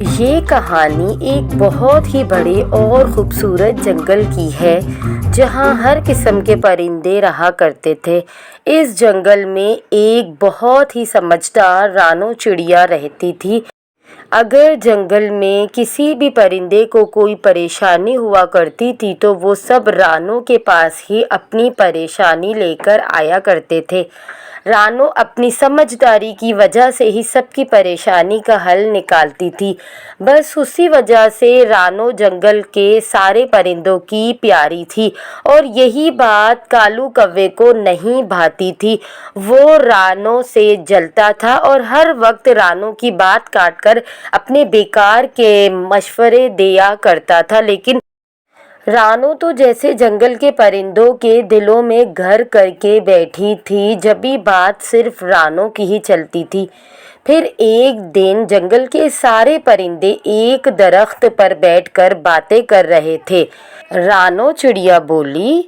یہ کہانی ایک بہت ہی بڑے اور خوبصورت جنگل کی ہے جہاں ہر قسم کے پرندے رہا کرتے تھے۔ اس جنگل میں ایک بہت ہی سمجھدار رانو چڑیا رہتی تھی۔ اگر جنگل میں کسی بھی پرندے کو کوئی پریشانی ہوا کرتی تھی تو وہ سب رانو کے پاس ہی اپنی پریشانی لے کر آیا کرتے تھے۔ رانو اپنی سمجھداری کی وجہ سے ہی سب کی پریشانی کا حل نکالتی تھی۔ بس اسی وجہ سے رانو جنگل کے سارے پرندوں کی پیاری تھی اور یہی بات کالو کوے کو نہیں بھاتی تھی۔ وہ رانو سے جلتا تھا اور ہر وقت رانو کی بات کاٹ کر اپنے بیکار کے مشورے دیا کرتا تھا، لیکن رانو تو جیسے جنگل کے پرندوں کے دلوں میں گھر کر کے بیٹھی تھی، جبھی بات صرف رانو کی ہی چلتی تھی۔ پھر ایک دن جنگل کے سارے پرندے ایک درخت پر بیٹھ کر باتیں کر رہے تھے۔ رانو چڑیا بولی،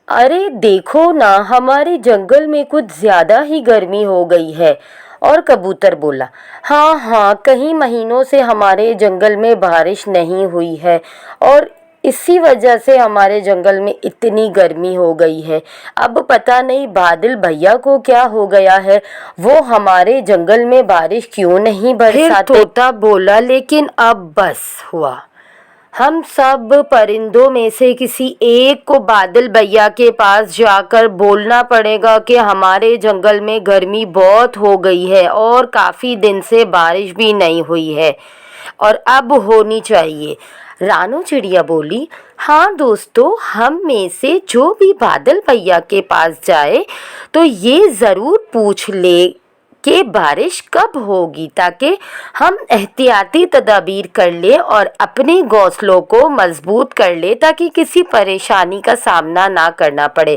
ارے دیکھو نا، ہمارے جنگل میں کچھ زیادہ ہی گرمی ہو گئی ہے۔ اور کبوتر بولا، ہاں، کئی مہینوں سے ہمارے جنگل میں بارش نہیں ہوئی ہے اور اسی وجہ سے ہمارے جنگل میں اتنی گرمی ہو گئی ہے۔ اب پتہ نہیں بادل بھیا کو کیا ہو گیا ہے، وہ ہمارے جنگل میں بارش کیوں نہیں برساتے؟ پھر طوطا بولا، لیکن اب بس ہوا، ہم سب پرندوں میں سے کسی ایک کو بادل بھیا کے پاس جا کر بولنا پڑے گا کہ ہمارے جنگل میں گرمی بہت ہو گئی ہے اور کافی دن سے بارش بھی نہیں ہوئی ہے اور اب ہونی چاہیے۔ رانو چڑیا بولی، ہاں دوستو، ہم میں سے جو بھی بادل بھیا کے پاس جائے تو یہ ضرور پوچھ لے کہ بارش کب ہوگی، تاکہ ہم احتیاطی تدابیر کر لیں اور اپنے گھونسلوں کو مضبوط کر لیں تاکہ کسی پریشانی کا سامنا نہ کرنا پڑے۔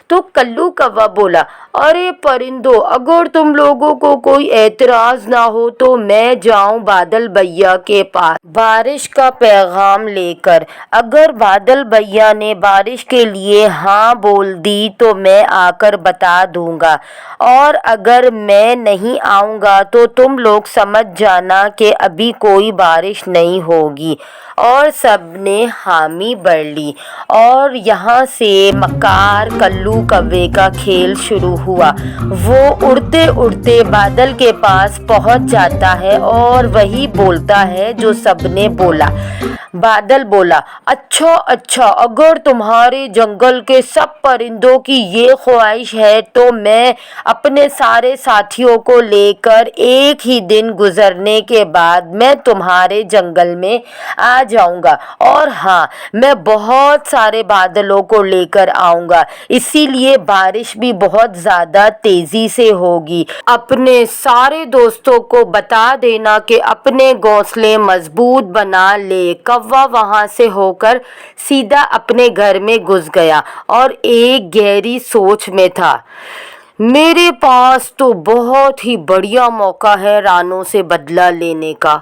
تو کلو کوا بولا، ارے پرندوں، اگر تم لوگوں کو کوئی اعتراض نہ ہو تو میں جاؤں بادل بھیا کے پاس بارش کا پیغام لے کر۔ اگر بادل بھیا نے بارش کے لیے ہاں بول دی تو میں آ کر بتا دوں گا، اور اگر میں نہیں آؤں گا تو تم لوگ سمجھ جانا کہ ابھی کوئی بارش نہیں ہوگی۔ اور سب نے حامی بھر لی اور یہاں سے مکار کلو کوے کا کھیل شروع ہوا۔ وہ اڑتے اڑتے بادل کے پاس پہنچ جاتا ہے اور وہی بولتا ہے جو سب نے بولا۔ بادل بولا، اچھا، اگر تمہارے جنگل کے سب پرندوں کی یہ خواہش ہے تو میں اپنے سارے ساتھیوں کو لے کر ایک ہی دن گزرنے کے بعد میں تمہارے جنگل میں آ جاؤں گا، اور ہاں، میں بہت سارے بادلوں کو لے کر آؤں گا، اسی لیے بارش بھی بہت زیادہ تیزی سے ہوگی۔ اپنے سارے دوستوں کو بتا دینا کہ اپنے گھونسلے مضبوط بنا لے۔ کوا وہاں سے ہو کر سیدھا اپنے گھر میں گھس گیا اور ایک گہری سوچ میں تھا۔ میرے پاس تو بہت ہی بڑھیا موقع ہے رانو سے بدلہ لینے کا،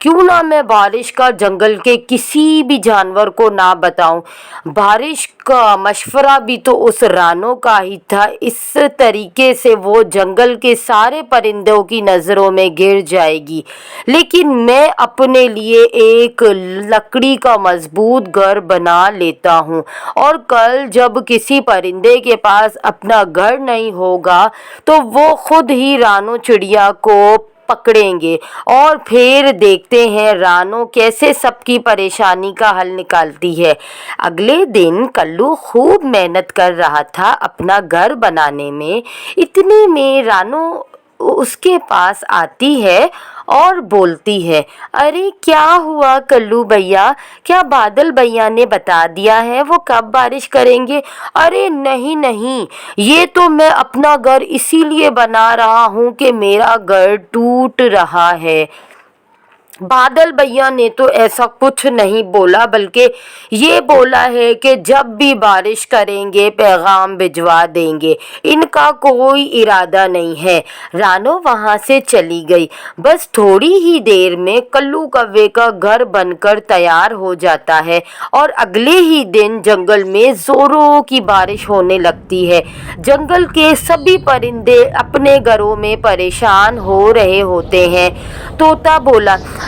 کیوں نہ میں بارش کا جنگل کے کسی بھی جانور کو نہ بتاؤں۔ بارش کا مشورہ بھی تو اس رانو کا ہی تھا، اس طریقے سے وہ جنگل کے سارے پرندوں کی نظروں میں گر جائے گی۔ لیکن میں اپنے لیے ایک لکڑی کا مضبوط گھر بنا لیتا ہوں، اور کل جب کسی پرندے کے پاس اپنا گھر نہیں ہوگا تو وہ خود ہی رانو چڑیا کو پکڑیں گے، اور پھر دیکھتے ہیں رانو کیسے سب کی پریشانی کا حل نکالتی ہے۔ اگلے دن کلو خوب محنت کر رہا تھا اپنا گھر بنانے میں۔ اتنے میں رانو اس کے پاس آتی ہے اور بولتی ہے، ارے کیا ہوا کلو بھیا، کیا بادل بھیا نے بتا دیا ہے وہ کب بارش کریں گے؟ ارے نہیں، یہ تو میں اپنا گھر اسی لیے بنا رہا ہوں کہ میرا گھر ٹوٹ رہا ہے۔ بادل بھیا نے تو ایسا کچھ نہیں بولا، بلکہ یہ بولا ہے کہ جب بھی بارش کریں گے پیغام بھجوا دیں گے، ان کا کوئی ارادہ نہیں ہے۔ رانو وہاں سے چلی گئی۔ بس تھوڑی ہی دیر میں کلو کوے کا گھر بن کر تیار ہو جاتا ہے اور اگلے ہی دن جنگل میں زوروں کی بارش ہونے لگتی ہے۔ جنگل کے سبھی پرندے اپنے گھروں میں پریشان ہو رہے ہوتے ہیں۔ طوطا بولا،